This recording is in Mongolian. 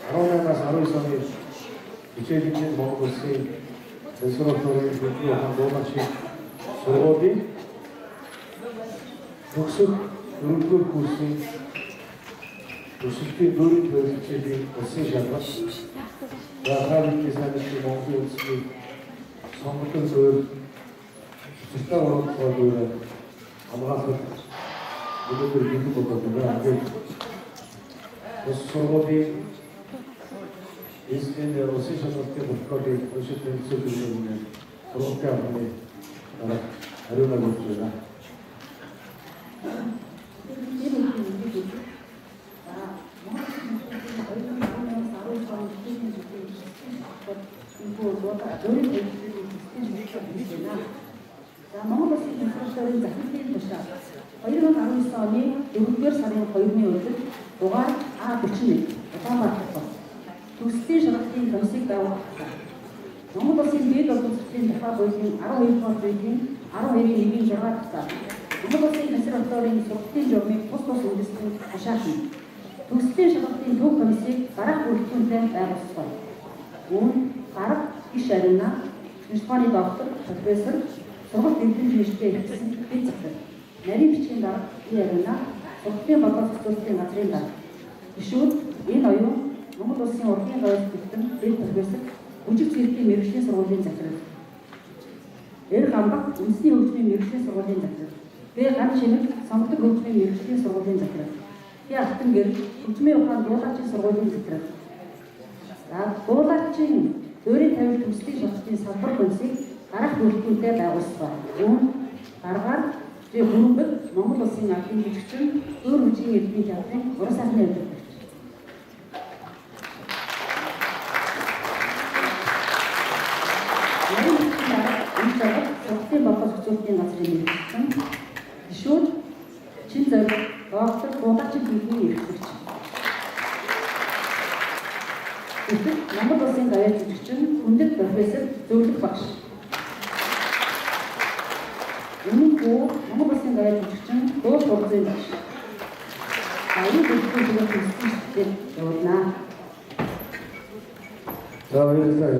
18-аас 19 оны хичээлийн Монгол Улсын консерваторийн төлөвлөсөн дуугарчид сургуулийн төгсөх 4-р курсын өсөлтийн дөрвөн хичээлийн улсын шалгалт Харин сайн Монгол Улсын сонгуульд зөв зөвхөн оролцоод хамгаалах өнөөдөр хийх болоод байна. Сургуулийн эсвэн улсын шалгалтын бүртгэлийн өсөлтийн зөвлөмж програмны хариуна өгч байна. Монгол Улсын консерваторийн захирлын тушаал 2019 оны 4-р сарын 2-ны өдөр дугаар А41 Улаанбаатар болсон. Төгслийн шалгалтын комиссийг байгуулсан. Монгол Улсын дээд болон захирлын тухай хуулийн 12-р бүлгийн 12-ийн 1-ийн 6 дахь Монгол Улсын консерваторийн сургалтын журмыг тус үндэстэн хашаасан. Төгслийн шалгалтын төв комиссийг дараах бүрэлдэхүүнтэй байгуулсан. Үүн дарга иш ариуна Испани доктор профессор сургалт эвлэн жиштэй хэлсэн хэд захир. Нарийн бичгийн дарга ариуна сургалтын бодлого зохицуулалтын газрын дарга. Гишүүд энэ оюун Монгол Улсын урлагийн гавьяа төвтөн дэд профессор бүжиг зэргийн мэргэжлийн сургуулийн захирал. Эр хамбаг үндэсний хөгжмийн мэргэжлийн сургуулийн захирал. Бэ ган шинэг сонгодог хөгжмийн мэргэжлийн сургуулийн захирал. Ятан гэр хөгжмийн ухаан дуулаачийн сургуулийн захирал. Дуулаачийн өөрийн тавилт төслийн шалгалтын салбар комиссийг дараах бүрэлдэхүүнтэй байгуулсан. Үүнд дараагаар Бүрэнбэг Монгол Улсын албан жүжигчин өөр хүчийн эдийн театрын уран сайхны өдөртөгч. Сургалтын бодлого зохицуулалтын газрын мэргэжчин гишүүд чин зориг доктор дуулаачин хэлний эрхлэгч. Монгол Улсын гавьяа жүжигчин хүндэт профессор зөвлөх багш. Өмнө Монгол Улсын гавьяа жүжигчин дуулах урлагийн багш. Аян бүлгийн төлөв хэлсэн явуулнаа. За баярлалаа.